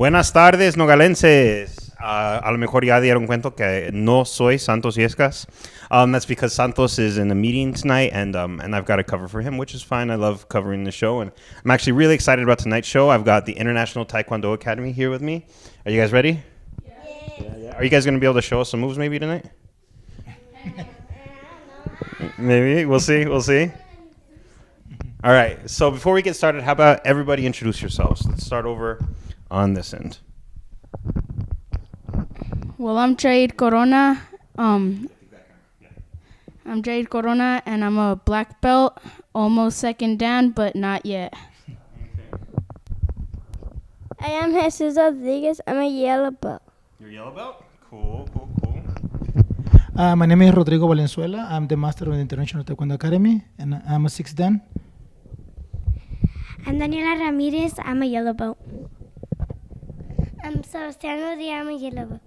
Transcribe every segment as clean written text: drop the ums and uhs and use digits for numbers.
Buenas tardes, nogalenses. A lo mejor ya dieron cuenta que no soy Santos Yescas. That's because Santos is in a meeting tonight, and I've got to cover for him, which is fine. I love covering the show, and I'm actually really excited about tonight's show. I've got the International Taekwondo Academy here with me. Are you guys ready? Yeah. Are you guys going to be able to show us some moves maybe tonight? Maybe. We'll see. All right. So before we get started, how about everybody introduce yourselves? Let's start over on this end. Well, I'm Jade Corona. I'm Jade Corona, and I'm a black belt, almost second dan, but not yet. I am Jesus Rodriguez. I'm a yellow belt. You're yellow belt? Cool. My name is Rodrigo Valenzuela. I'm the master of the International Taekwondo Academy, and I'm a sixth dan. I'm Daniela Ramirez. I'm a yellow belt. I'm Sebastiano Diaz. I'm a yellow belt.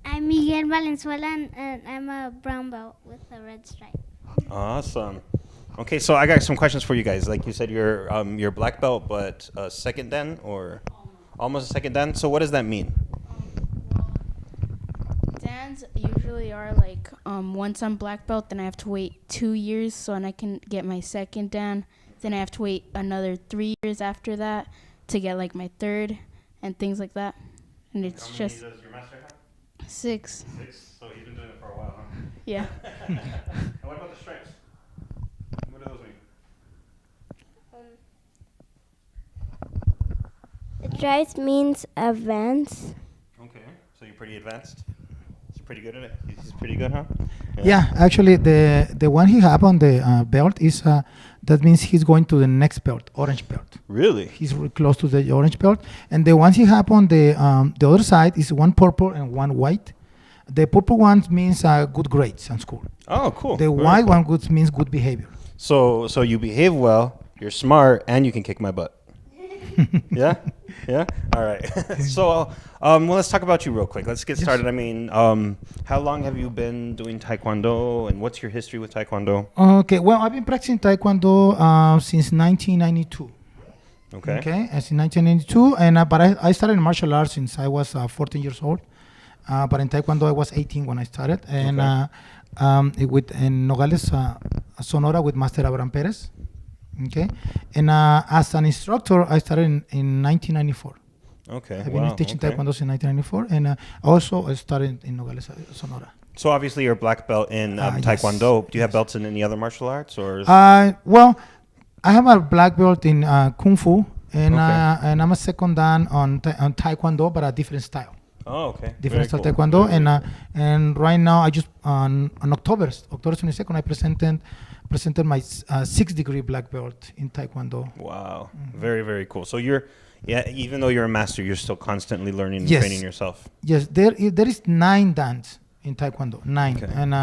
I'm Miguel Valenzuela, and I'm a brown belt with a red stripe. Awesome. Okay, so I got some questions for you guys. Like you said, you're black belt, but second dan or almost a second dan. So what does that mean? Dans usually are like once I'm black belt, then I have to wait 2 years so I can get my second dan. Then I have to wait another 3 years after that to get like my third and things like that. And it's How just many does your master have? 6. 6. So he's been doing it for a while, huh? Yeah. And what about the stripes? What do those mean? Stripes means advance. Okay, so you're pretty advanced. He's pretty good at it. He's pretty good, huh? Yeah, actually, the one he have on the belt is that means he's going to the next belt, orange belt. Really? He's really close to the orange belt, and the ones he have on the other side is one purple and one white. The purple one means good grades in school. Oh, cool. The Very white cool. one means good behavior. So you behave well, you're smart, and you can kick my butt. Yeah? All right. So, well, let's talk about you real quick. Let's get started. I mean, how long have you been doing Taekwondo, and what's your history with Taekwondo? Okay, well, I've been practicing Taekwondo since 1992. Okay. Since 1992, and but I started in martial arts since I was 14 years old. But in Taekwondo, I was 18 when I started, and in Nogales, Sonora, with Master Abraham Perez. Okay, and as an instructor, I started in 1994. Okay. I've been teaching Taekwondo since 1994, and I also started in Nogales, Sonora. So obviously you're a black belt in Taekwondo. Do you have belts in any other martial arts, or? Well, I have a black belt in Kung Fu, and I'm a second dan on Taekwondo, but a different style. Oh, okay. Different style Taekwondo, and right now I just on October 22nd I presented my 6th degree black belt in Taekwondo. Wow, very, very cool. So even though you're a master, you're still constantly learning and training yourself. Yes, there is 9 dans in Taekwondo, 9, Okay. and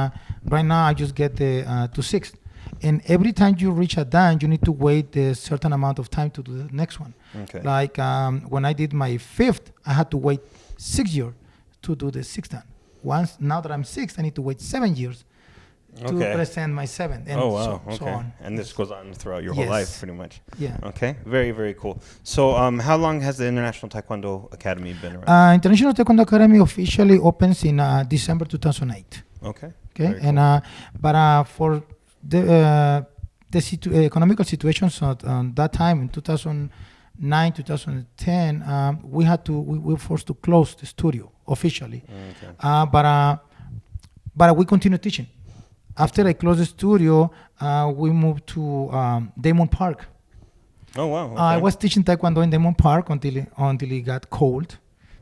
right now I just get to 6th. And every time you reach a dan, you need to wait a certain amount of time to do the next one. Okay. Like when I did my 5th, I had to wait 6 years to do the 6th dan. Now that I'm 6th, I need to wait 7 years to present my 7th. And so on. And this goes on throughout your whole life, pretty much. Yeah. Okay. Very, very cool. So, how long has the International Taekwondo Academy been around? International Taekwondo Academy officially opens in December 2008. Okay. Okay. And but for the economical situations at that time in 2009, 2010, we were forced to close the studio officially. Okay. But we continue teaching. After I closed the studio, we moved to Damon Park. Oh wow! Okay. I was teaching Taekwondo in Damon Park until it got cold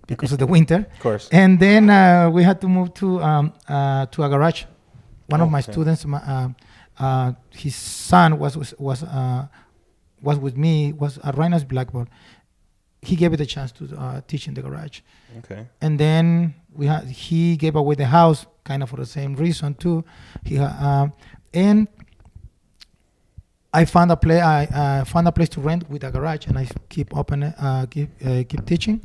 because of the winter. Of course. And then we had to move to a garage. One of my students, his son was with me. Was a Rhinos black belt. He gave me the chance to teach in the garage. Okay. And then he gave away the house, kind of for the same reason too. And I found a place to rent with a garage, and I keep teaching.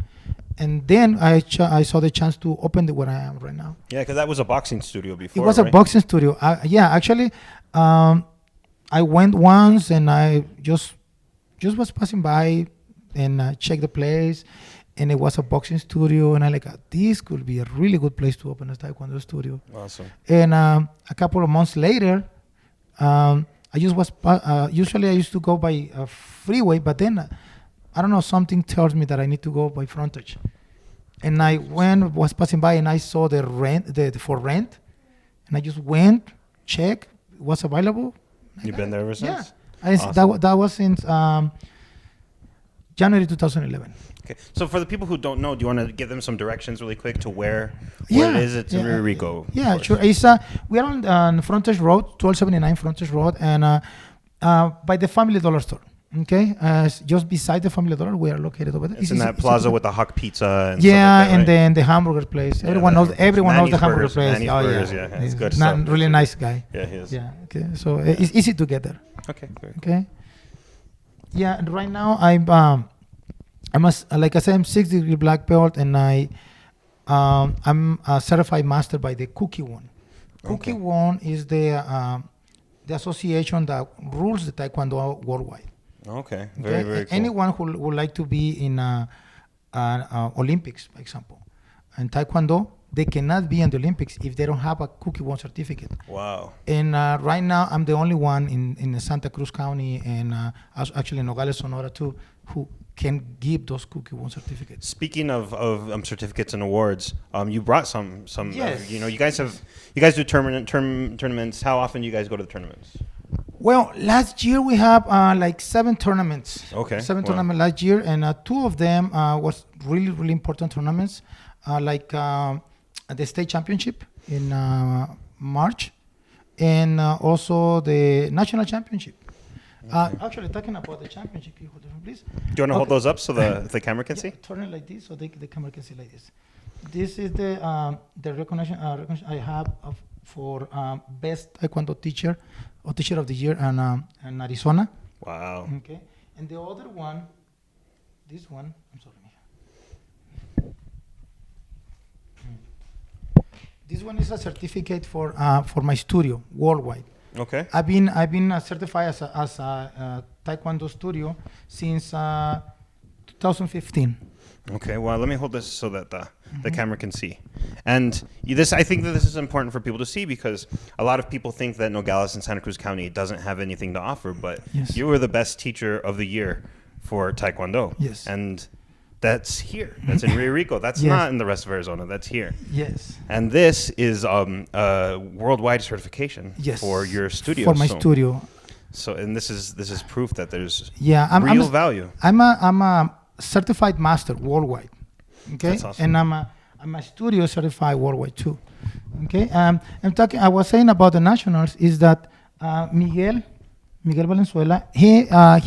And then I saw the chance to open where I am right now. Yeah, because that was a boxing studio before. It was a boxing studio. Actually, I went once, and I just was passing by and checked the place, and it was a boxing studio, and I like this could be a really good place to open a Taekwondo studio. Awesome. And a couple of months later, I just was usually I used to go by a freeway, but then I don't know, something tells me that I need to go by frontage. And I was passing by and I saw the for rent, and I just went, checked, it was available. You've been there ever since? Yeah, Awesome. that was since January 2011. Okay. So for the people who don't know, do you want to give them some directions really quick to where it is? It's in Rico. Yeah, sure. It's we are on Frontage Road, 1279 Frontage Road, and by the Family Dollar store. Okay, just beside the Family Dollar, we are located over there. It's in that plaza with the Hawk Pizza. And yeah, stuff like that, and right? then the hamburger place. Everyone knows the hamburger place. Manny's Burgers, yeah, it's good stuff. Really nice guy. Yeah, he is. Yeah. Okay, so it's easy to get there. Okay. Very cool. Okay. Yeah, and right now I'm like I said, I'm 6th-degree black belt, and I'm a certified master by the Cookie One. Cookie One is the association that rules the Taekwondo worldwide. Okay. Very, very cool. Anyone who would like to be in Olympics, for example, and Taekwondo, they cannot be in the Olympics if they don't have a Cookie One certificate. Wow. And right now, I'm the only one in Santa Cruz County and actually in Nogales, Sonora too, who can give those Cookie One certificates. Speaking of certificates and awards, you brought some. Yes. You guys do tournaments. How often do you guys go to the tournaments? Well, last year we have like 7 tournaments. Okay. 7 tournaments last year, and 2 of them was really, really important tournaments, like the state championship in March, and also the national championship. Actually, talking about the championship, can you hold it, please? Do you want to hold those up so the camera can see? Turn it like this so the camera can see like this. This is the recognition I have for best Taekwondo teacher or teacher of the year in Arizona. Wow. Okay, and the other one, this one, I'm sorry. This one is a certificate for my studio worldwide. Okay. I've been certified as a Taekwondo studio since 2015. Okay, well, let me hold this so that the camera can see. And I think that this is important for people to see because a lot of people think that Nogales and Santa Cruz County doesn't have anything to offer, but Yes. you were the best teacher of the year for Taekwondo. Yes. And that's here. That's in Rio Rico. That's Yes. not in the rest of Arizona. That's here. Yes. And this is a worldwide certification Yes. for your studio. For my studio. So, and this is proof that there's Yeah, real value. I'm a certified master worldwide. Okay, That's awesome. and I'm a studio certified worldwide too. Okay, I was saying about the nationals is that Miguel Valenzuela, he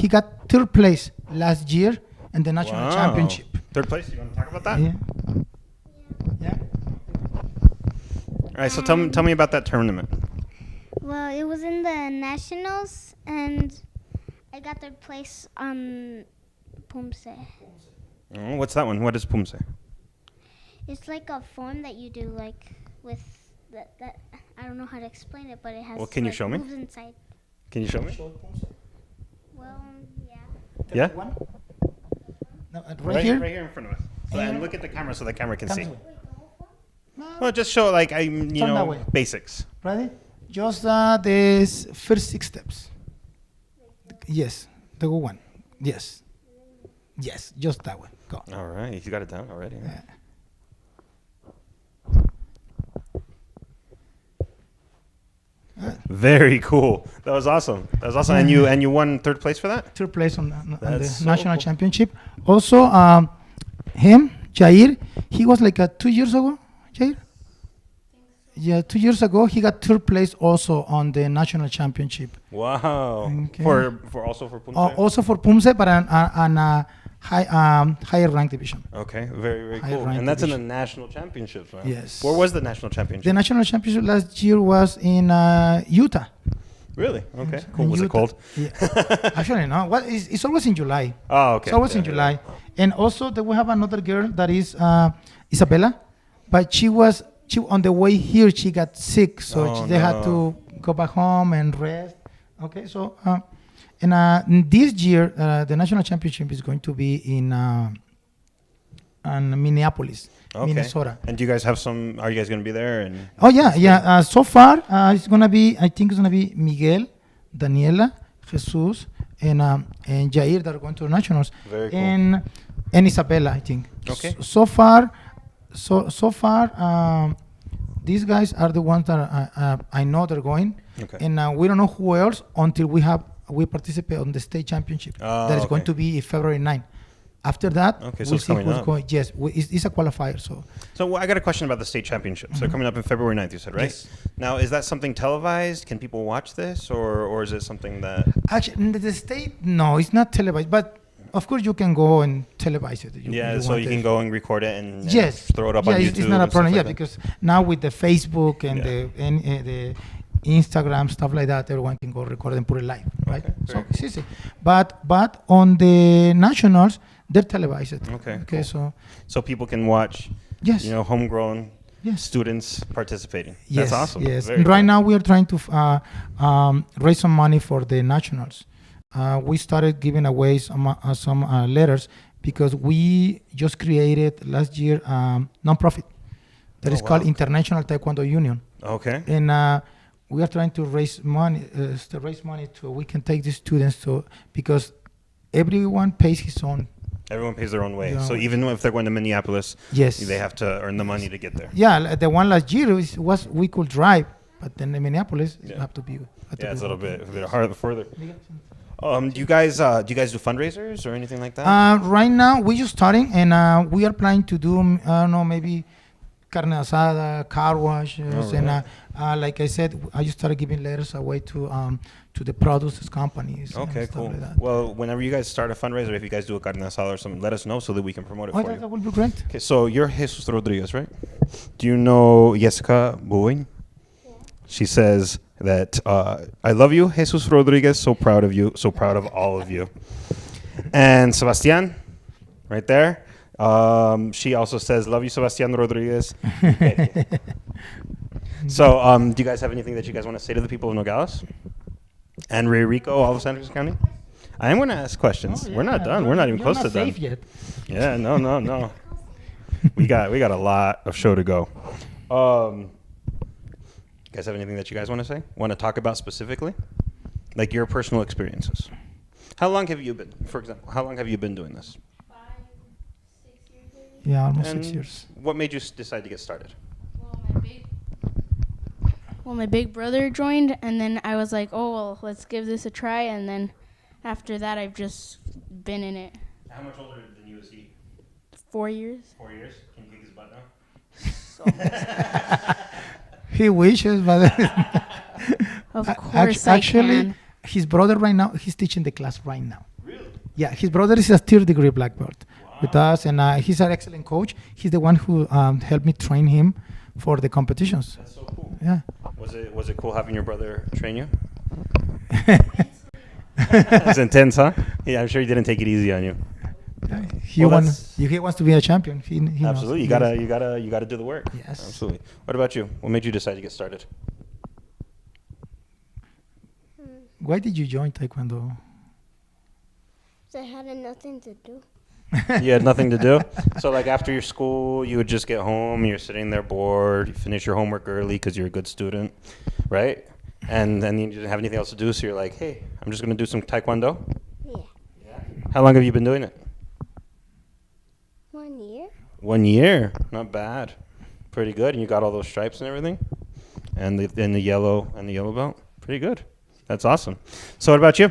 got 3rd place last year in the national championship. 3rd place. You want to talk about that? Yeah. Yeah. All right. So tell me about that tournament. Well, it was in the nationals, and I got 3rd place on Pumse. Oh, what's that one? What is Pumse? It's like a form that you do, like with that. I don't know how to explain it, but it has. Well, can you like, show me? moves inside. Can you show me? Well, yeah. Yeah. No, Right here. here in front of us. So, and look at the camera so the camera can see. Come this way. Well, just show like Turn that way. basics. Ready? Just the first 6 steps. Yes, the good one. Yes. Yes, just that one. Go. All right, you got it down already. Yeah. Very cool. That was awesome. And you won 3rd place for that? 3rd place on the That's so national cool. championship. Also, Jair, he was like 2 years ago. Jair. Yeah, 2 years ago he got 3rd place also on the national championship. Wow. Okay. For Pumse? Also for Pumse, but on a higher ranked division. Okay, very, very High cool. ranked And that's in the division. national championships, right? Yes. Where was the national championship? The national championship last year was in Utah. Really? Okay, Yes, cool. in Was it Utah. cold? Yeah. Actually, no. Well, it's always in July. Oh, okay. It's always Yeah, in yeah. July. And also, we have another girl that is Isabella, but she on the way here she got sick, so Oh, they had no. to go back home and rest. Okay, so And this year, the national championship is going to be in Minneapolis, Okay. Minnesota. And do you guys have some? Are you guys going to be there? And Oh yeah, yeah. So far, it's gonna be. I think it's gonna be Miguel, Daniela, Jesus, and Jair that are going to the nationals, Very cool. and Isabella. I think. Okay. So far, these guys are the ones that I know they're going, Okay. and we don't know who else until we participate on the state championship. That is going okay. to be February 9th. After that, Okay, so we'll it's see coming who's up. going. Yes, it's a qualifier. So I got a question about the state championships. They're coming up in February 9th, you said, right? Yes. Now, is that something televised? Can people watch this, or is it something that? Actually, in the state, no, it's not televised. But of course, you can go and televise it. Yeah, so you can go and record it and Yes, throw it up yeah, on YouTube. it's not a and stuff problem. like Yeah, that? because now with the Facebook and Yeah. the Instagram stuff like that, everyone can go record and put it live, right? Okay, So very it's easy. But on the nationals, they're televised. Okay, Okay, cool. so people can watch, yes, homegrown yes. students participating. Yes, That's awesome. yes. Very And right cool. now we are trying to raise some money for the nationals. We started giving away some letters because we just created last year nonprofit that is called wow. International Taekwondo Union, Okay. and we are trying to raise money so we can take the students to, because everyone pays his own. Everyone pays their own way. Yeah. So even if they're going to Minneapolis, Yes. they have to earn the money to get there. Yeah, the one last year was we could drive, but then in Minneapolis you Yeah. have to be. Yeah, it's a little bit harder further. Do you guys do fundraisers or anything like that? Right now, we're just starting, and we are planning to do, I don't know, maybe carne asada, car washes, Oh, and like I said, I just started giving letters away to the producers companies. Okay, and stuff cool. like that. Well, whenever you guys start a fundraiser, if you guys do a carne asada or something, let us know so that we can promote it Oh, for that you. would be great. Okay, so you're Jesus Rodriguez, right? Do you know Jessica Bowen? She says that I love you, Jesus Rodriguez. So proud of you. So proud of all of you. And Sebastian, right there. She also says, love you, Sebastian Rodriguez. So, do you guys have anything that you guys want to say to the people of Nogales? And Rico, all of Santa Cruz County? I am going to ask questions. We're not done. We're not even close to done. Safe yet. Yeah, no. we got a lot of show to go. You guys have anything that you guys want to say? Want to talk about specifically? Like your personal experiences. How long have you been, for example, doing this? 5, 6 years maybe. Yeah, almost And 6 years. What made you decide to get started? Well, my big brother joined, and then I was like, oh, well, let's give this a try. And then after that, I've just been in it. How much older than you is he? 4 years. 4 years? Can you kick his butt now? He wishes, but Of course I actually, can. his brother right now, he's teaching the class right now. Really? Yeah, his brother is a third-degree black belt with us, and he's an excellent coach. He's the one who helped me train him for the competitions. That's so cool. Yeah. Was it cool having your brother train you? It's intense, huh? Yeah, I'm sure he didn't take it easy on you. He Well, wants to be a champion. He knows. Absolutely, you gotta do the work. Yes. Absolutely. What about you? What made you decide to get started? Why did you join Taekwondo? I had nothing to do. You had nothing to do. So like after your school, you would just get home. You're sitting there bored. You finish your homework early because you're a good student, right? And then you didn't have anything else to do, so you're like, hey, I'm just gonna do some Taekwondo. Yeah. How long have you been doing it? 1 year. 1 year. Not bad. Pretty good. And you got all those stripes and everything, and the yellow belt. Pretty good. That's awesome. So what about you?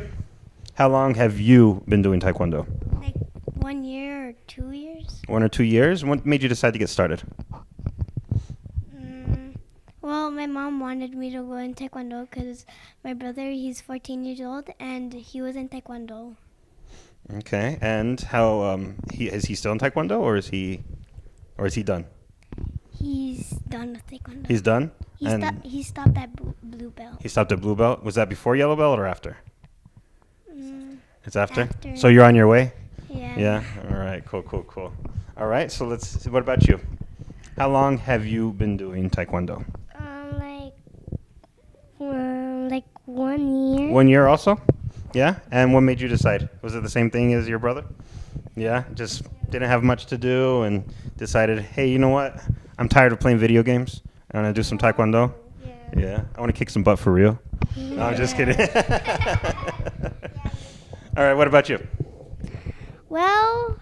How long have you been doing Taekwondo? Like 1 year or 2 years. 1 or 2 years. What made you decide to get started? Well, my mom wanted me to go in Taekwondo because my brother, he's 14 years old, and he was in Taekwondo. Okay. And how is he still in Taekwondo, or is he done? He's done with Taekwondo. He's done. He stopped at blue belt. He stopped at blue belt. Was that before yellow belt or after? It's after. After. So you're on your way. Yeah. Yeah. All right. Cool. All right. So let's see. What about you? How long have you been doing Taekwondo? Like 1 year. 1 year also. Yeah? And what made you decide? Was it the same thing as your brother? Yeah? Just didn't have much to do and decided, hey, you know what? I'm tired of playing video games. I want to do some Taekwondo. Yeah. I want to kick some butt for real. No, I'm just kidding. All right, what about you? Well,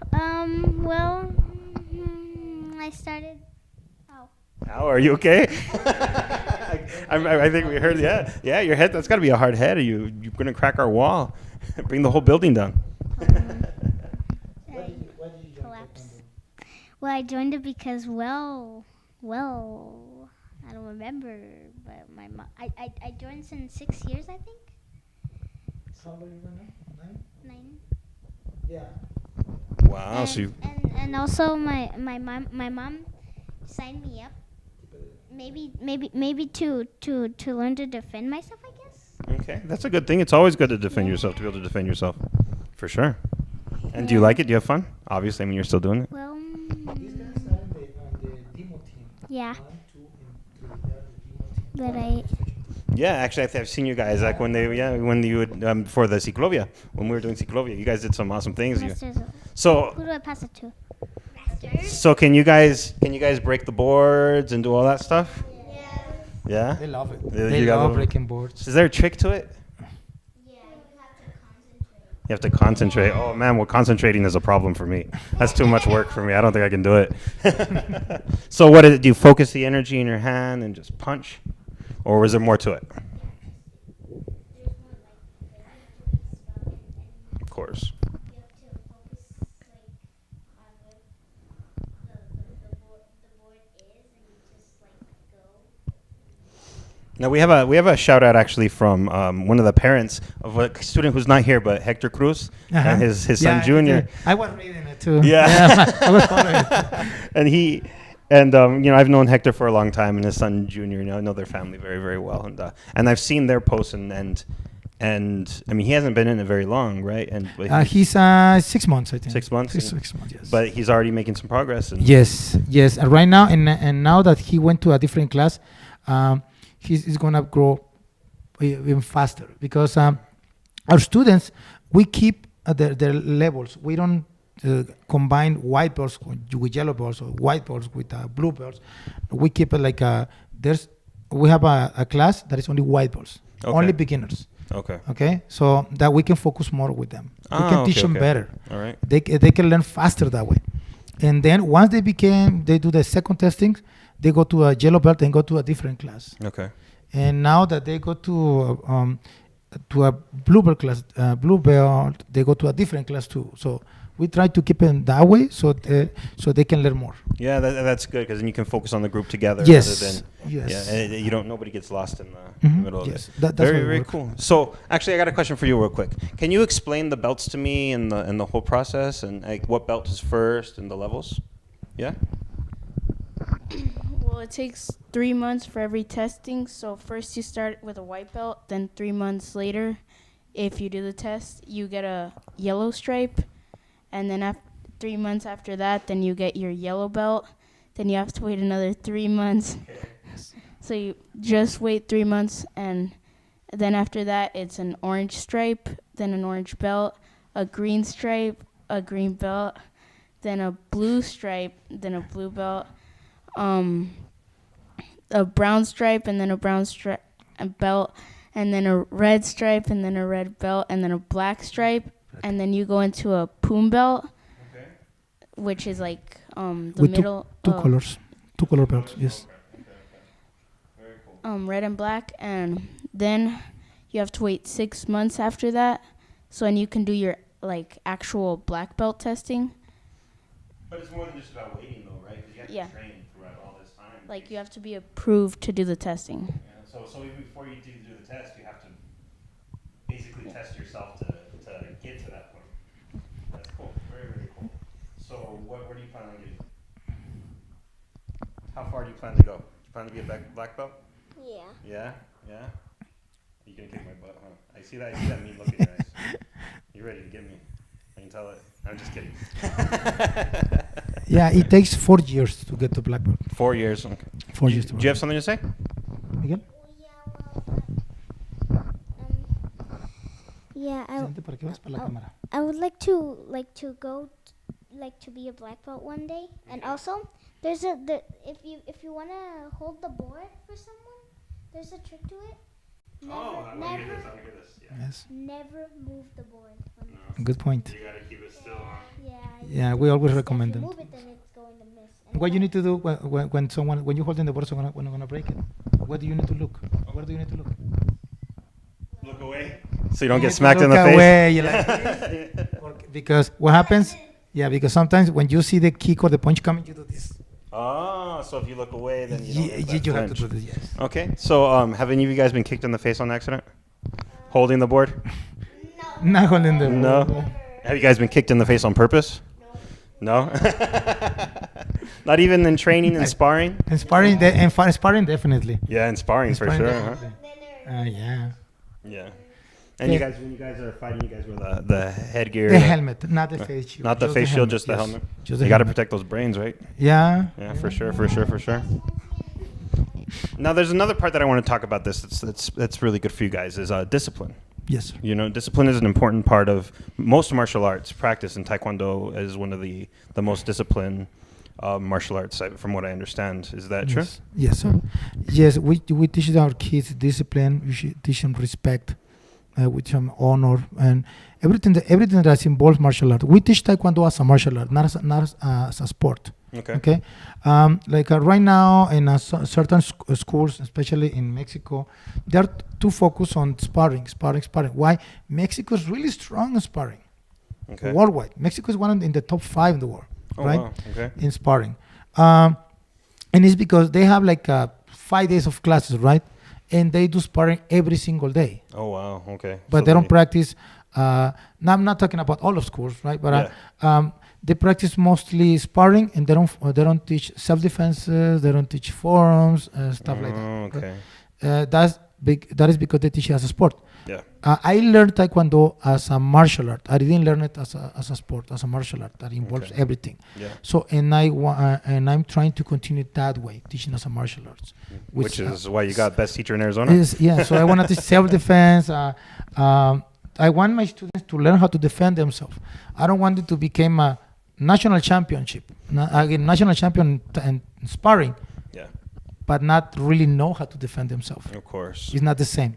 I started. Oh. How are you okay? I think we heard, yeah, your head, that's got to be a hard head. You're going to crack our wall, bring the whole building down. Collapse. Well, I joined it because, well, I don't remember, but my mom, I joined in 6 years, I think. How old are you right now? 9. Yeah. Wow, so you... And also my mom signed me up. Maybe to learn to defend myself, I guess. Okay, that's a good thing. It's always good to defend yourself, to be able to defend yourself. For sure. And do you like it? Do you have fun? Obviously, I mean, you're still doing it. Well, These guys are on the demo team. yeah. 1, 2, and 3. They're the demo team. But I. Yeah, actually, I've seen you guys like when you would for the Ciclovia, when we were doing Ciclovia, you guys did some awesome things. Masters. So Who do I pass it to? so can you guys break the boards and do all that stuff? Yeah. They love it. Yeah, They you got love them. breaking boards. Is there a trick to it? Yeah, You have to concentrate. Oh man, well, concentrating is a problem for me. That's too much work for me. I don't think I can do it. So what is it? Do you focus the energy in your hand and just punch? Or was there more to it? Of course. Now we have a shout out actually from one of the parents of a student who's not here, but Hector Cruz and his son Junior. I was reading it too. Yeah. I was following it. And I've known Hector for a long time, and his son Junior. I know their family very, very well, and I've seen their posts, and I mean he hasn't been in it very long, right? And He's 6 months, I think. 6 months. 6 months, yes. But he's already making some progress. And yes. Right now, and now that he went to a different class, he's gonna grow even faster because our students, we keep their levels. We don't combine white belts with yellow belts or white belts with blue belts. We keep it like we have a class that is only white belts, only beginners. Okay, so that we can focus more with them. We can teach them better. All right. They can learn faster that way. And then once they do the second testing, they go to a yellow belt and go to a different class. Okay. And now that they go to a blue belt, they go to a different class too. So we try to keep them that way so they can learn more. Yeah, that's good because then you can focus on the group together. Yes. Rather than, yes. Yeah, nobody gets lost in the middle of it. That's very, very cool. So actually, I got a question for you real quick. Can you explain the belts to me and the whole process and like what belt is first and the levels? Yeah. Well, it takes 3 months for every testing. So first you start with a white belt. Then 3 months later, if you do the test, you get a yellow stripe. And then 3 months after that, then you get your yellow belt. Then you have to wait another 3 months. So you just wait 3 months. And then after that, it's an orange stripe, then an orange belt, a green stripe, a green belt, then a blue stripe, then a blue belt, a brown stripe, and then a brown stripe belt, and then a red stripe, and then a red belt, and then a black stripe, and then you go into a poom belt, which is like the with middle. Two color belts, yes. Very cool. Red and black, and then you have to wait 6 months after that, so then you can do your like actual black belt testing. But it's more than just about waiting, though, right? Because you have to train throughout all this time. Like you have to be approved to do the testing. Yeah, so even before you do the test, you have to basically test yourself to get to that point. That's cool. Very, very cool. So where do you plan on getting? How far do you plan to go? Do you plan to be a black belt? Yeah. Yeah? Yeah? You gonna kick my butt, huh? I see that mean look in your eyes. You ready to get me? I can tell it. I'm just kidding. Yeah, it takes 4 years to get to black belt. 4 years. Okay. 4 years. Do you have something to say? Miguel? Yeah, I Siéntate para que veas para la cámara. I would like to go to be a black belt one day. And also, if you want to hold the board for someone, there's a trick to it. Yes. Never move the board. Good point. You gotta keep it still. Yeah, we always recommend them. If you move it, then it's going to miss. What you need to do when you're holding the board, someone gonna break it. Where do you need to look? Where do you need to look? Look away, so you don't You get need to smacked in the look face. away, you like this. Because what happens? Yeah, because sometimes when you see the kick or the punch coming, you do this. Oh, so if you look away, then you don't get that You have to flinch. do this. Yes. Okay, so have any of you guys been kicked in the face on accident? Holding the board? Not holding the No. board. Have you guys been kicked in the face on purpose? No. Not even in training and sparring? And sparring, sparring definitely. Yeah, in sparring for Sparring sure. Huh? definitely. Yeah. Yeah. And you guys, when you guys are fighting, you guys wear the headgear. The helmet, not the face shield. Not the just face shield, helmet, just the yes. helmet. Just the You got to helmet. protect those brains, right? Yeah. Yeah, for sure. Now, there's another part that I want to talk about. That's really good for you guys is discipline. Yes, sir. You know, discipline is an important part of most martial arts practice, and Taekwondo is one of the most disciplined martial arts, from what I understand. Is that true? Yes, sir. Yes, we teach our kids discipline. We should teach them respect, with some honor, and everything that involves martial art. We teach Taekwondo as a martial art, not as a sport. Okay. Right now in certain schools, especially in Mexico, they're too focused on sparring. Why? Mexico is really strong in sparring. Okay. Worldwide. Mexico is one in the top 5 in the world, Oh, right? wow. Okay. In sparring. And it's because they have 5 days of classes, right? And they do sparring every single day. Oh, wow. Okay. But So they don't practice. Now I'm not talking about all of schools, right? But they practice mostly sparring, and they don't teach self-defenses. They don't teach forearms, stuff like that. Okay. That is because they teach it as a sport. Yeah. I learned Taekwondo as a martial art. I didn't learn it as a sport, as a martial art that involves everything. Yeah. So I'm trying to continue that way, teaching as a martial arts, Which is why you got best teacher in Arizona. So I want to teach self-defense. I want my students to learn how to defend themselves. I don't want it to become a national champion in sparring, but not really know how to defend themselves. Of course. It's not the same.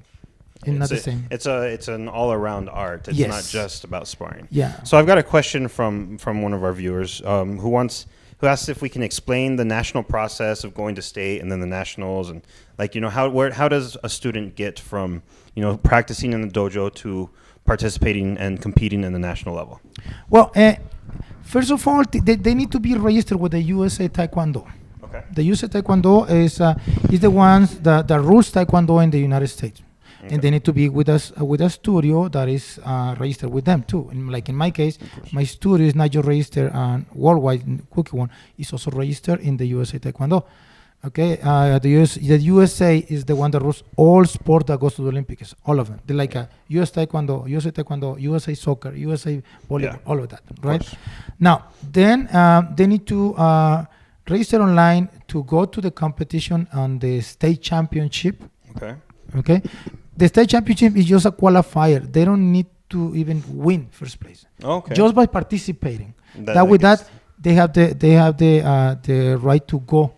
It's an all-around art. It's not just about sparring. Yeah. So I've got a question from one of our viewers who asks if we can explain the national process of going to state and then the nationals, and how does a student get from practicing in the dojo to participating and competing in the national level? Well, first of all, they need to be registered with the USA Taekwondo. Okay. The USA Taekwondo is the ones that rules Taekwondo in the United States. Okay. And they need to be with us with a studio that is registered with them too. And in my case, my studio is not just registered worldwide. Cookie One is also registered in the USA Taekwondo. Okay, the USA is the one that rules all sport that goes to the Olympics, all of them. They're like US Taekwondo, USA Soccer, USA Volleyball, all of that, right? Now, then they need to register online to go to the competition on the state championship. Okay. The state championship is just a qualifier. They don't need to even win first place. Okay. Just by participating. They have the right to go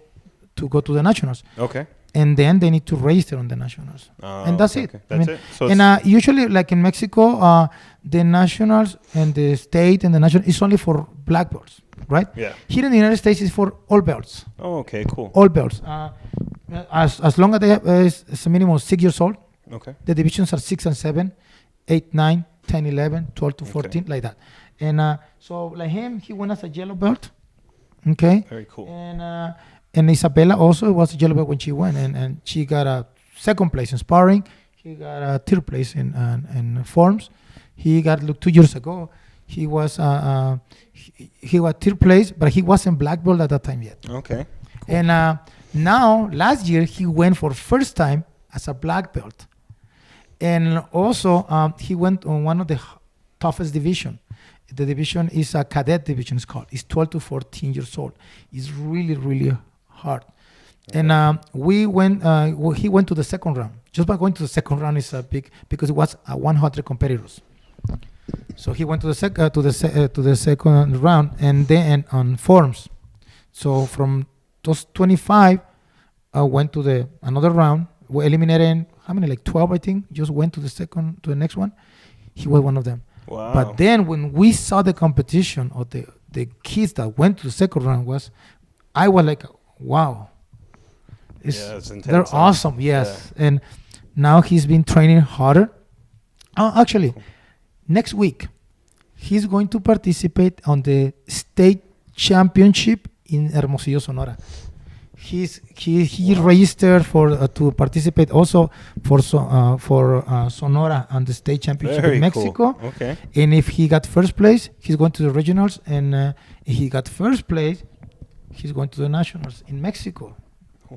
to the nationals. Okay. And then they need to register on the nationals. And that's it. Okay. That's it. So usually, like in Mexico, the nationals and the state and the national is only for black belts, right? Yeah. Here in the United States, it's for all belts. Oh, okay, cool. All belts. As long as they have it's a minimum of 6 years old. Okay. The divisions are 6 and 7, 8, 9, 10, 11, 12 to 14, like that. And so like him, he went as a yellow belt. Okay. Very cool. And Isabella also was a yellow belt when she went, and she got a second place in sparring. He got a third place in forms. He got 2 years ago. He was he was third place, but he wasn't black belt at that time yet. Okay. Cool. And now last year he went for first time as a black belt, and also he went on one of the toughest division. The division is a cadet division. It's called. It's 12 to 14 years old. It's really, really hard. Okay. And he went to the second round. Just by going to the second round is big because it was 100 competitors. So he went to the second round, and then on forms. So from those 25, went to the another round. We eliminated how many? Like 12, I think. Just went to the next one. He was one of them. Wow. But then when we saw the competition of the kids that went to the second round, I was like, wow. It's intense. They're awesome, yes. Yeah. And now he's been training harder. Actually, next week, he's going to participate on the state championship in Hermosillo, Sonora. He registered for to participate also for Sonora on the state championship in Mexico. Cool. Okay. And if he got first place, he's going to the regionals. And if he got first place, he's going to the nationals in Mexico.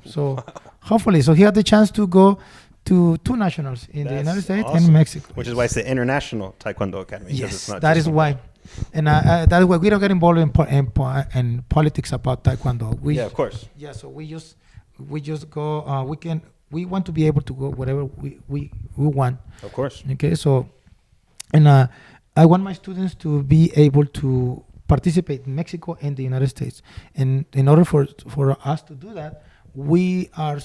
So hopefully, he had the chance to go to 2 nationals in the United States and Mexico. Which is why it's the International Taekwondo Academy. Yes, that is why. And that is why we don't get involved in politics about Taekwondo. Yeah, of course. Yeah, so we just go. We want to be able to go wherever we want. Of course. Okay, so, and I want my students to be able to participate in Mexico and the United States. And in order for us to do that, we are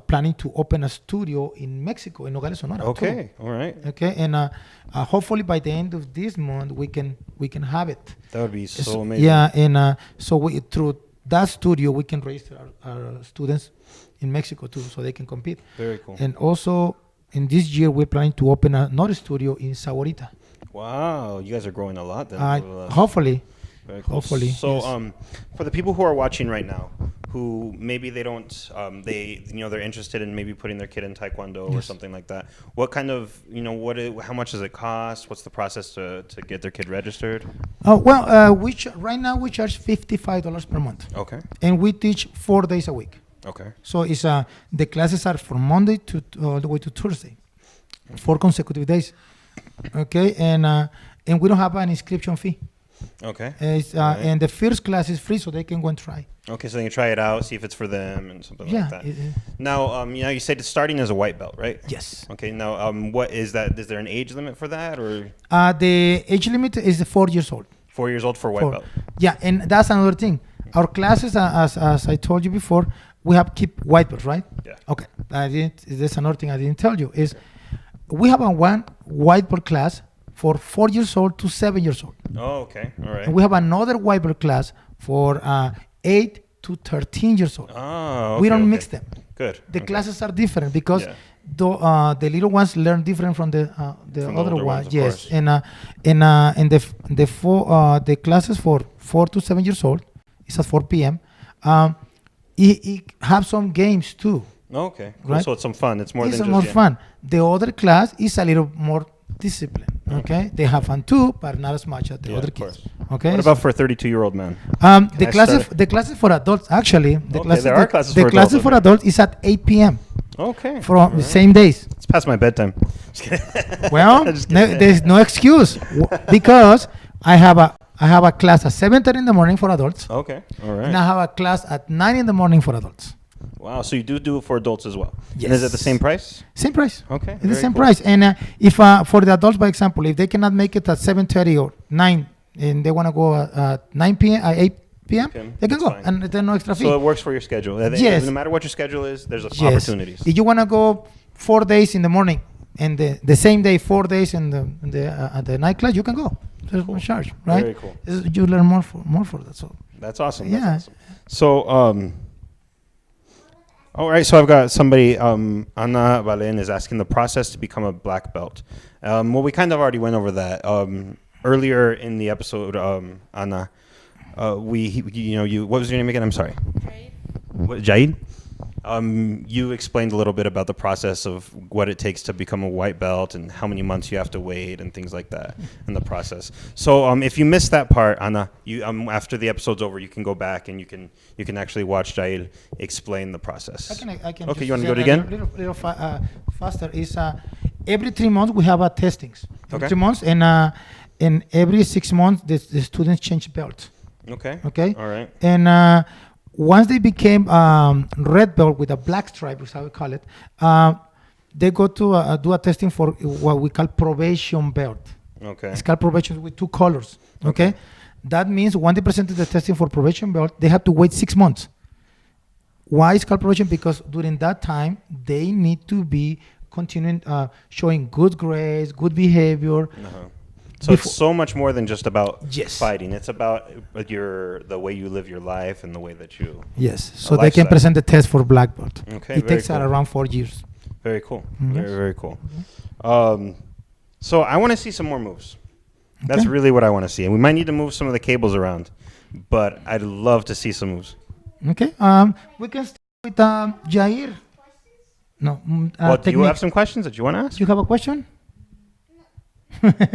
planning to open a studio in Mexico, in Nogales, Sonora. Okay, all right. Okay, and hopefully by the end of this month we can have it. That would be so amazing. Yeah, and so through that studio we can register our students in Mexico too, so they can compete. Very cool. And also in this year we're planning to open another studio in Sahuarita. Wow, you guys are growing a lot then. Hopefully. Very cool. Hopefully. So, yes. For the people who are watching right now, who maybe they don't, they're interested in maybe putting their kid in Taekwondo or something like that. What kind of, how much does it cost? What's the process to get their kid registered? Right now we charge $55 per month. Okay. And we teach 4 days a week. Okay. So it's the classes are from Monday to all the way to Thursday, 4 consecutive days. Okay, and we don't have an inscription fee. Okay. And the first class is free, so they can go and try. Okay, so they can try it out, see if it's for them and something like that. Now, you said it's starting as a white belt, right? Yes. Okay. Now, what is that? Is there an age limit for that, or? The age limit is 4 years old. 4 years old for white belt. Yeah, and that's another thing. Our classes, as I told you before, we have keep white belt, right? Yeah. Okay. There's another thing I didn't tell you is we have one white belt class for 4 years old to 7 years old. Oh, okay. All right. And we have another white belt class for 8 to 13 years old. Oh, okay, we don't mix them. Good. The classes are different because the little ones learn different from the other ones. Yes, and the classes for 4 to 7 years old is at 4 p.m. It have some games too. Okay. Cool. Right? So it's some fun. It's more than just more fun. The other class is a little more discipline. Okay, they have fun too, but not as much as the other kids. Okay. What about for a 32-year-old man? The classes for adults actually. There are classes for adults. The classes for adults is at 8 p.m. Okay. From the same days. It's past my bedtime. Well, there's no excuse because I have a class at 7:30 in the morning for adults. Okay. All right. And I have a class at 9 in the morning for adults. Wow, so you do it for adults as well? Yes. And is it the same price? Same price. Okay. It's the same price. And if for the adults, by example, if they cannot make it at 7:30 or 9, and they want to go at 9 p.m. at 8 p.m., they can go, and there's no extra fee. So it works for your schedule. Yes. No matter what your schedule is, there's opportunities. If you want to go 4 days in the morning and the same day 4 days in the night class, you can go. There's no charge, right? Very cool. You learn more for that. So that's awesome. Yeah. That's awesome. So all right, so I've got somebody, Ana Valen is asking the process to become a black belt. Well, we kind of already went over that. Earlier in the episode, Ana, what was your name again? I'm sorry. Jaid? You explained a little bit about the process of what it takes to become a white belt and how many months you have to wait and things like that in the process. So if you missed that part, Ana, you after the episode's over, you can go back and you can actually watch Jair explain the process. I can. Okay, you want to do it again? Little faster. Is every 3 months we have testings. Okay. 3 months and every 6 months the students change belts. Okay. Okay. All right. And once they became red belt with a black stripe, is how we call it, they go to do a testing for what we call probation belt. Okay. Scalp probation with 2 colors. Okay. That means when they presented the testing for probation belt, they have to wait 6 months. Why scalp probation? Because during that time, they need to be continuing showing good grades, good behavior. So it's so much more than just about Yes. fighting. It's about the way you live your life and the way that you. Yes. So they can lifestyle. present the test for black belt. Okay. It very takes cool. around 4 years. Very cool. Yes. Very, very cool. So I want to see some more moves. That's Okay. really what I want to see. And we might need to move some of the cables around, but I'd love to see some moves. Okay. We can start with Jair. No. Well, do you technique. have some questions that you want to ask? You have a question? My mom said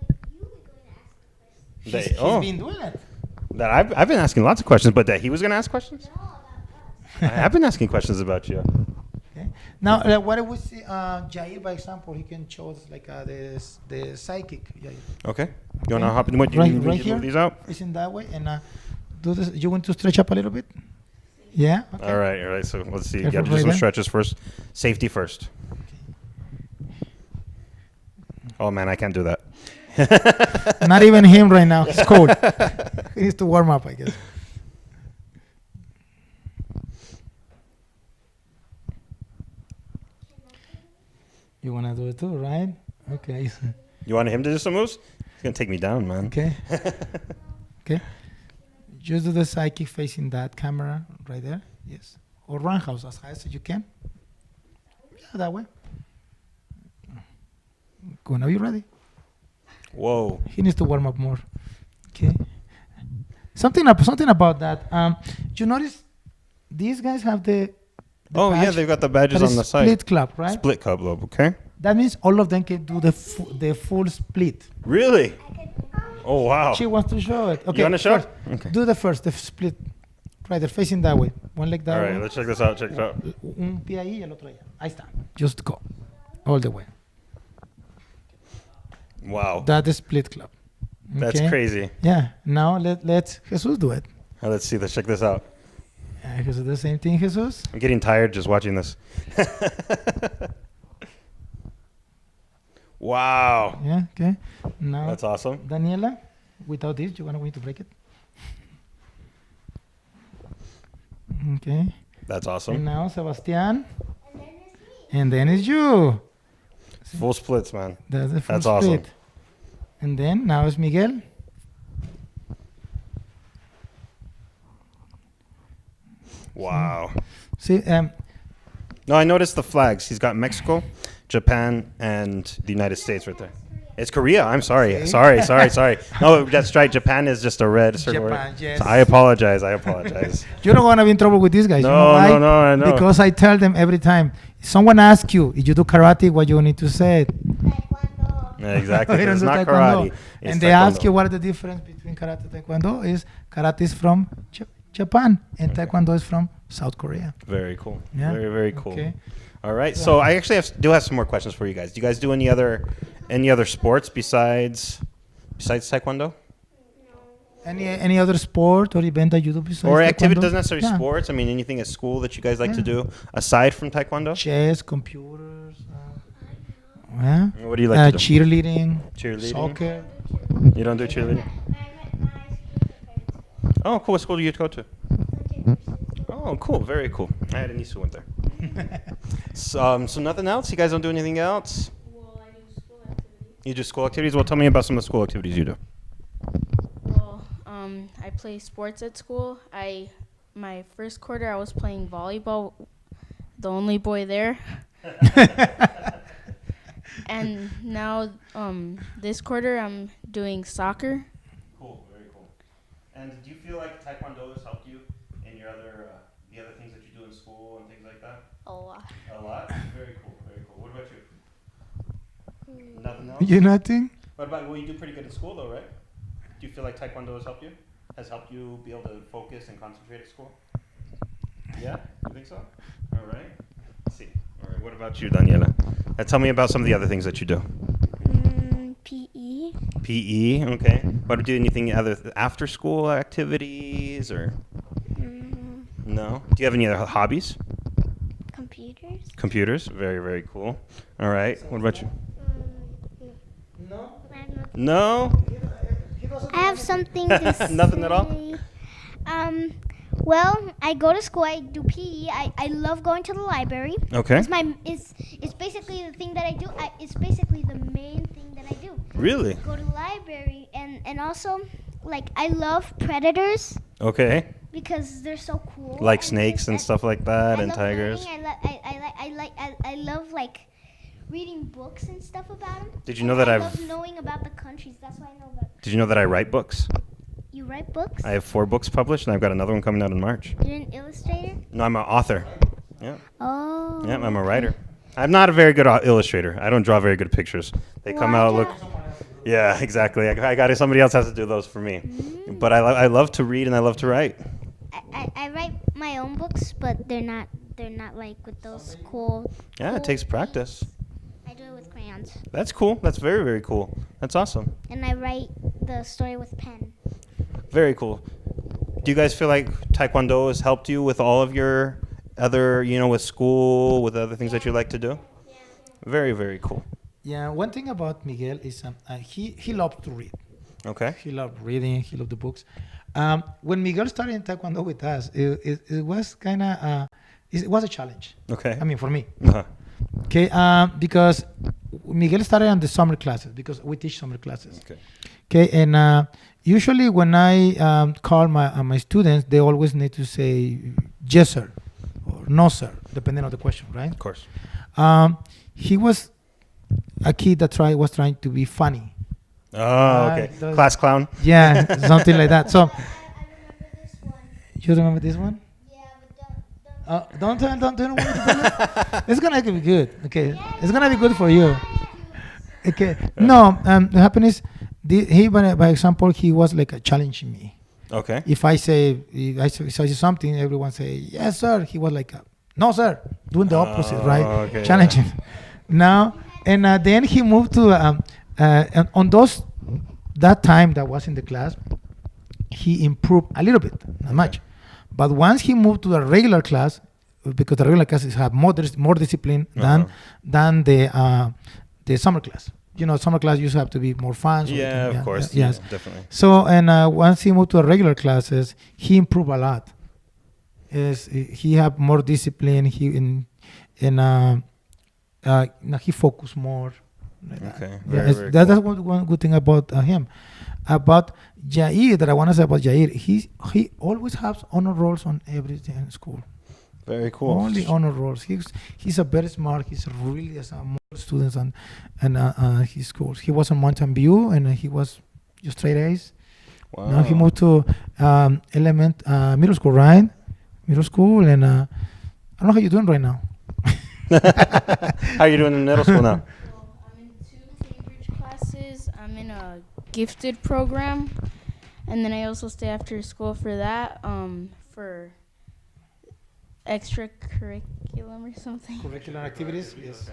that you were going to ask the question. That, been doing it. that I've been asking lots of questions, but that he was going to ask questions? No, about us. I have been asking questions about you. Okay. Now, what do we see? Jair, by example, he can show us like the psychic. Jair. Okay. You want to hop in? What, Right- you need right to here? move these out? It's in that way, and do this. You want to stretch up a little bit? Yeah. Okay. All right. So let's see. You Careful got to do right some there. stretches first. Safety first. Oh, man, I can't do that. Not even him right now. He's cold. He needs to warm up, I guess. You wanna do it too, right? Okay. You want him to do some moves? He's going to take me down, man. Okay. Okay. Just do the psychic facing that camera right there. Yes. Or roundhouse as high as you can. Yeah, that way. Go now. You ready? Whoa. He needs to warm up more. Okay. Something about that. You notice these guys have the Oh, yeah, badge they've got the badges that on is the side. split club, right? Split club lobe, okay? That means all of them can do the full split. Really? Oh, wow. She wants to show it. Okay. You want to show first, it? Okay. Do the first, the split. Right, they're facing that way. One leg that All way. right, let's check this out. Check it out. Un pie ahí y el otro allá. Ahí está. Just go. All the way. Wow. That is split club. That's Okay? crazy. Yeah. Now let's Jesus do it. Let's see. Let's check this out. Jesus do the same thing, Jesus. I'm getting tired just watching this. Wow. Yeah, okay. Now, That's awesome. Daniela, without this, you're going to break it. Okay. That's And awesome. now, Sebastian. And then it's me. And then it's you. Full splits, man. That's the full That's awesome. split. And then, now it's Miguel. Wow. See, No, I noticed the flags. He's got Mexico, Japan, and the United States right there. It's Korea. I'm sorry. See? Sorry. No, that's right. Japan is just a red circle. Japan, yes. So I apologize. you don't want to be in trouble with these guys. You know why? No, I know. Because I tell them every time, if someone asks you, if you do karate, what you need to say? Taekwondo. Yeah, exactly. We don't It's do not taekwondo. karate. It's And they ask taekwondo. you what is the difference between karate and taekwondo is karate is from Japan and taekwondo is from South Korea. Very cool. Yeah. Very, very cool. Okay. All right. So I actually do have some more questions for you guys. Do you guys do any other sports besides taekwondo? Any other sport or event that you do besides Or activity taekwondo? doesn't necessarily Yeah. sports. I mean, anything at school that you guys like to Yeah. do aside from taekwondo? Chess, computers. Yeah. What do you like to do? Cheerleading. Cheerleading? Soccer. You don't do cheerleading? Oh, cool. What school do you go to? Oh, cool. Very cool. I had a niece who went there. So nothing else? You guys don't do anything else? Well, I do school activities. You do school activities? Well, tell me about some of the school activities you do. Well, I play sports at school. My first quarter I was playing volleyball, the only boy there. And now this quarter I'm doing soccer. Cool, very cool. And do you feel like Taekwondo has helped you in your the other things that you do in school and things like that? A lot. A lot? Very cool, very cool. What about you? Nothing else? You nothing? What about, well, you do pretty good in school though, right? Do you feel like Taekwondo has helped you? Has helped you be able to focus and concentrate at school? Yeah? You think so? All right. Let's see. All right, what about you, Daniela? Tell me about some of the other things that you do. PE. PE, okay. What do you do? Anything other after school activities or no? Do you have any other hobbies? Computers. Computers, very very cool. All right. What about you? No? I have something to say. Nothing at all? Well, I go to school. I do PE. I love going to the library. Okay. It's basically the thing that I do. It's basically the main thing that I do. Really? Go to the library and also like I love predators Okay. because they're so cool. Like snakes and stuff like that, I and love tigers. learning. I love like reading books and stuff about them. Did you know that I I've- love knowing about the countries. That's why I know about. Did you know that I write books? You write books? I have 4 books published, and I've got another one coming out in March. You're an illustrator? No, I'm an author. Yeah. Oh. Yeah, I'm a writer. I'm not a very good illustrator. I don't draw very good pictures. They come out look. Yeah, exactly. I got it. Somebody else has to do those for me. But I love to read and I love to write. I write my own books, but they're not like with those cool. Yeah, cool it takes practice. paints. I do it with crayons, That's cool. That's very, very cool. That's awesome. and I write the story with pen. Very cool. Do you guys feel like Taekwondo has helped you with all of your other, with school, with other things that you like to do? Yeah. Very, very cool. Yeah, one thing about Miguel is he loved to read. Okay. He loved reading. He loved the books. When Miguel started in Taekwondo with us, it was kind of it was a challenge. Okay. I mean, for me. Uh-huh. Okay, because Miguel started on the summer classes because we teach summer classes. Okay. Okay, and usually when I call my students, they always need to say yes sir or no sir, depending on the question, right? Of course. He was a kid that was trying to be funny. Oh, okay. those- Class clown. Yeah, something like that. So I remember this one. you remember this one? Yeah, but don't. Don't tell me to tell it. It's gonna be good. Okay, it's gonna be good for you. Okay. No, the happen is, by example, he was like challenging me. Okay. If I say something, everyone say yes sir. He was like no sir, doing the opposite, right? Okay, Challenging. Now and then he moved to and on that time that was in the class, he improved a little bit, not much. But once he moved to the regular class, because the regular classes have more discipline than the summer class. Summer class you have to be more fun. So Yeah, of course. Yes. Yeah, definitely. So, and once he moved to the regular classes, he improved a lot. He had more discipline. He focused more. Okay. Yeah, Very that's cool. one good thing about him. About Jair, that I want to say about Jair, he always has honor rolls on everything in school. Very cool. Only honor rolls. He's a very smart. He's really more students and his schools. He was on Mountain View and he was just straight A's. Wow. Now he moved to middle school, right? Middle school, and I don't know how you're doing right now. How are you doing in middle school now? Well, I'm in 2 Cambridge classes. I'm in a gifted program, and then I also stay after school for that, for extracurricular or something. Curricular activities, yes.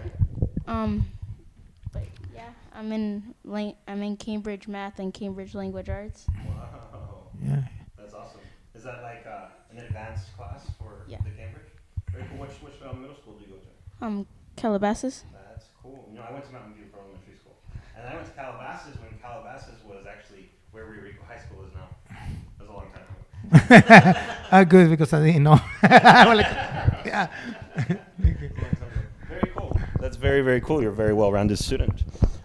But yeah, I'm in Cambridge Math and Cambridge Language Arts. Wow. Yeah. That's awesome. Is that like an advanced class for Yeah. the Cambridge? Very cool. Which middle school do you go to? Calabasas. That's cool. I went to Mountain View for elementary school. And I went to Calabasas when Calabasas was actually where Rico High School is now. That was a long time ago. Good, because I didn't know. I was like, yeah. Very cool. That's very, very cool. You're a very well-rounded student.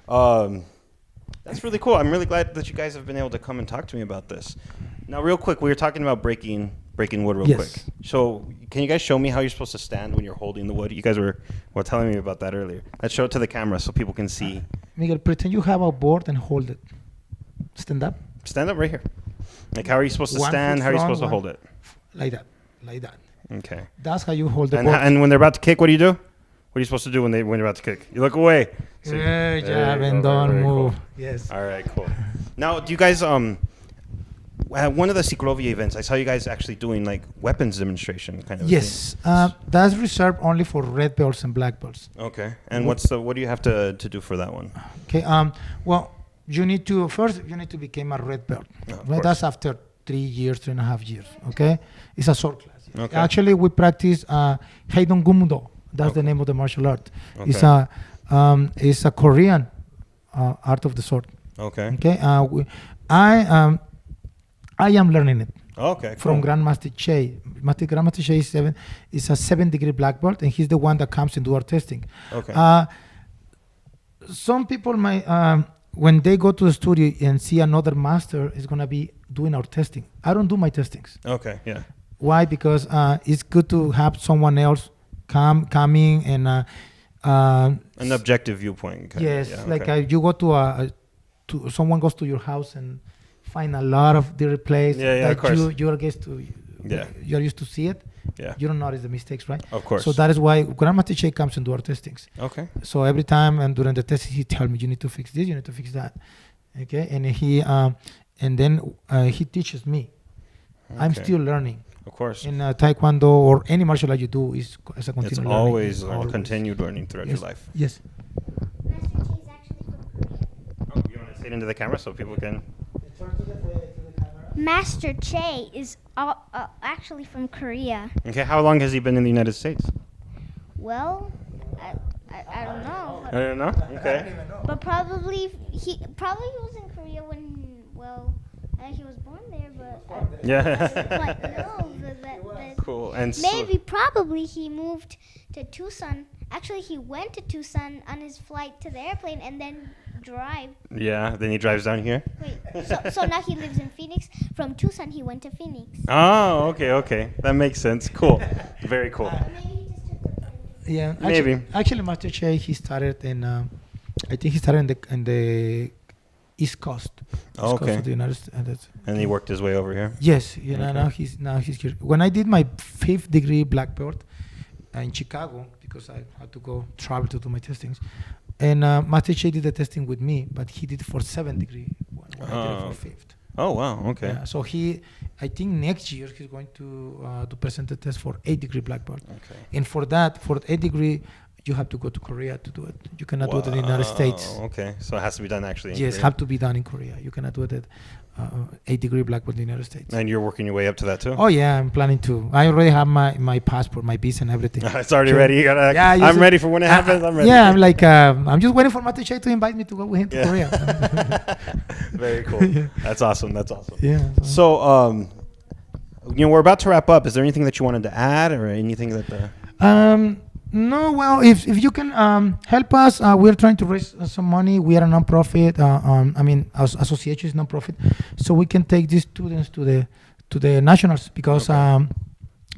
That's really cool. I'm really glad that you guys have been able to come and talk to me about this. Now, real quick, we were talking about breaking wood real Yes. quick. So can you guys show me how you're supposed to stand when you're holding the wood? You guys were telling me about that earlier. Let's show it to the camera so people can see. Miguel, pretend you have a board and hold it. Stand up. Stand up right here. Like, how are you supposed to 1 stand? foot How are you front, supposed to hold it? Like that. Okay. That's how you hold the And, board. and when they're about to kick, what do you do? What are you supposed to do when they're about to kick? You look away. So Good there job, you and go. don't Very cool. move. Yes. All right, cool. Now, do you guys one of the Ciclovia events, I saw you guys actually doing like weapons demonstration kind of. Yes. That's reserved only for red belts and black belts. Okay. And what do you have to do for that one? Okay. Well, you need to become a red belt. Oh, of Right? course. That's after 3.5 years. Okay. It's a short class. Okay. Actually, we practice Heidong Gumdo. That's the name of the martial art. Okay. It's a Korean art of the sword. Okay. Okay. I am learning it Okay. from Cool. Grandmaster Che. Grandmaster Che is a 7-degree black belt, and he's the one that comes and do our testing. Okay. Some people might, when they go to the studio and see another master is gonna be doing our testing. I don't do my testings. Okay. Yeah. Why? Because it's good to have someone else coming and An objective viewpoint. Kind yes, of. Yeah, like okay. you go to someone goes to your house and find a lot of the replays Yeah, of that course. you're you're used to see it. Yeah. You don't notice the mistakes, right? Of course. So that is why Grandmaster Che comes and do our testings. Okay. So every time and during the test, he tell me you need to fix this, you need to fix that. Okay, and he teaches me. I'm Okay. still learning. Of course. In Taekwondo or any martial art you do is as a It's continual always learning. continued learning throughout Yes. your life. Yes. Master Chi is actually from Korea. Oh, you want to say it into the camera so people can? Master Che is actually from Korea. Okay. How long has he been in the United States? Well, I don't know, I don't know. Okay. but probably he was in Korea when he was born there, but I don't Yeah. quite know. That Cool. And maybe probably he moved to Tucson. Actually, he went to Tucson on his flight to the airplane and then drive. Yeah. Then he drives down here. Wait, so now he lives in Phoenix. From Tucson, he went to Phoenix. Oh. Okay. Okay. That makes sense. Cool. Very cool. Maybe he just took the plane. Yeah. Maybe. Actually, Master Che he started in I think he started in the East Coast. East Coast Okay. of the United States. And he worked his way over here. Yes, you know, Okay. now he's here. When I did my 5th degree black belt in Chicago, because I had to go travel to do my testings, and Master Che did the testing with me, but he did it for 7th degree when I did Oh. it for 5th. Oh wow. Okay. Yeah, so I think next year he's going to present the test for 8th degree black belt, Okay. and for 8th degree, you have to go to Korea to do it. You cannot do it in the United States. Wow, okay. So it has to be done actually. in Yes, Korea. have to be done in Korea. You cannot do it at 8th degree black belt in the United States. And you're working your way up to that too. Oh yeah, I'm planning to. I already have my passport, my visa, and everything. It's already So- ready. You gotta. Yeah, you I'm see- ready for when it happens. I'm ready. Yeah, I'm like, I'm just waiting for Master Che to invite me to go with him to Yeah. Korea. Very cool. That's awesome. That's awesome. Yeah. So, we're about to wrap up. Is there anything that you wanted to add, or anything that the? No, well, if you can help us, we're trying to raise some money. We are a nonprofit. Our association is nonprofit, so we can take these students to the nationals because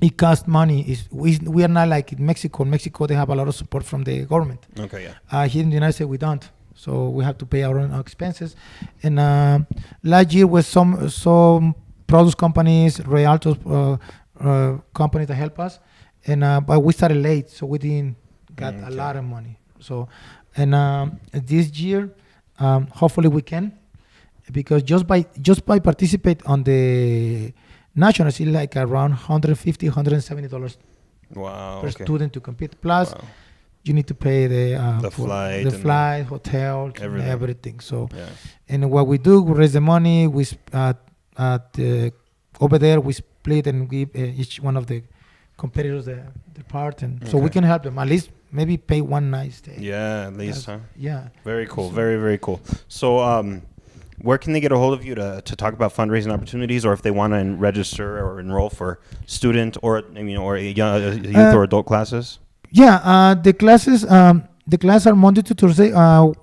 it costs money. We are not like in Mexico. In Mexico, they have a lot of support from the government. Okay. Yeah. Here in the United States, we don't. So we have to pay our own expenses. And last year, with some produce companies, realtors, companies that help us. And but we started late, so we didn't get a lot of money. So, and this year, hopefully we can, because just by participate on the nationals, it's like around $150, $170 Wow. per Okay. student to compete. Plus, Wow. you need to pay the flight and flight, hotel, everything. everything. So, Yeah. and what we do, we raise the money. We over there we split and give each one of the competitors the part, and so we Okay. can help them at least maybe pay one night stay. Yeah. At least, huh? Yeah. Very cool. So- Very, very cool. So, where can they get a hold of you to talk about fundraising opportunities, or if they want to register or enroll for student or youth or adult classes? Yeah. The classes are Monday to Thursday. Our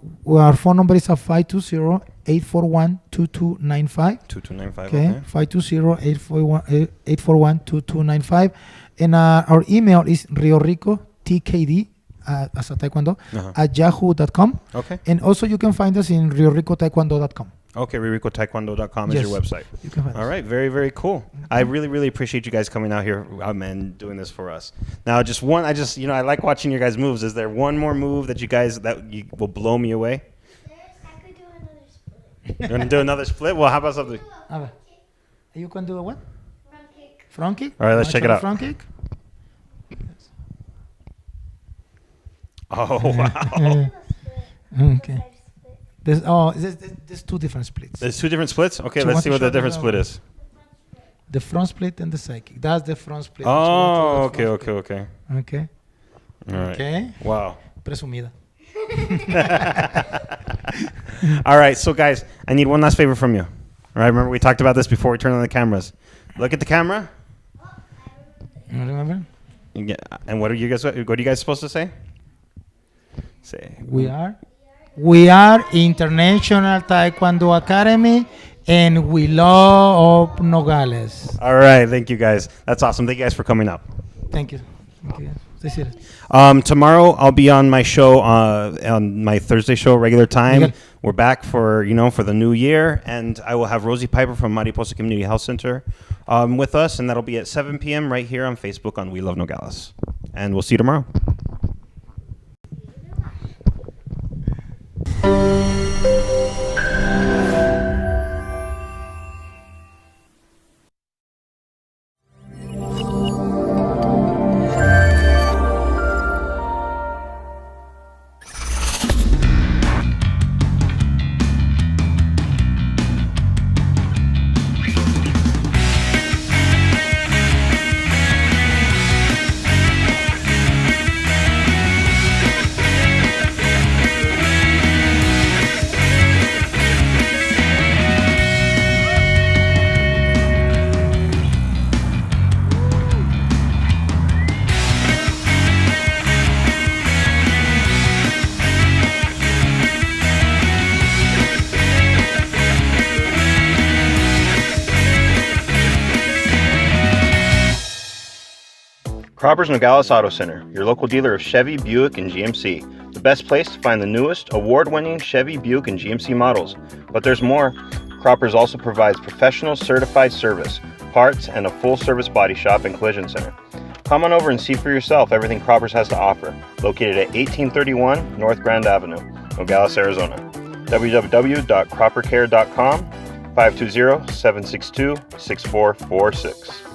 phone number is 520-841-2295. 2295. Okay, Okay. 520-841-2295. And our email is rioricotkd as a taekwondo at yahoo.com. Okay. And also you can find us in rioricotaekwondo.com. Okay. RicoTaekwondo.com is Yes. your website. You can find All us. right, very, very cool. I really, really appreciate you guys coming out here and doing this for us. Now, I like watching your guys' moves. Is there one more move that you will blow me away? I could do another split. You want to do another split? Well, how about something? You can do a what? Front kick. Front kick? All right, let's check it out. Front kick? Oh, wow. Okay. There's two different splits. There's two different splits? Okay, So let's want see to what the show them different split is. The front split and the side kick. That's the front split. Oh, That's what okay. the front Okay. split. Okay. All right. Okay. Wow. Presumida. All right, so guys, I need one last favor from you. All right, remember we talked about this before we turned on the cameras. Look at the camera. You remember? And what are you guys supposed to say? Say. We are International Taekwondo Academy, and we love Nogales. All right, thank you guys. That's awesome. Thank you guys for coming up. Thank you. Guys. Tomorrow I'll be on my show on my Thursday show, regular time. Okay. We're back for the new year, and I will have Rosie Piper from Mariposa Community Health Center with us, and that'll be at 7 p.m. right here on Facebook on We Love Nogales. And we'll see you tomorrow. Cropper's Nogales Auto Center, your local dealer of Chevy, Buick, and GMC. The best place to find the newest, award-winning Chevy, Buick, and GMC models. But there's more. Cropper's also provides professional certified service, parts, and a full-service body shop and collision center. Come on over and see for yourself everything Cropper's has to offer. Located at 1831 North Grand Avenue, Nogales, Arizona. www.croppercare.com, 520-762-6446.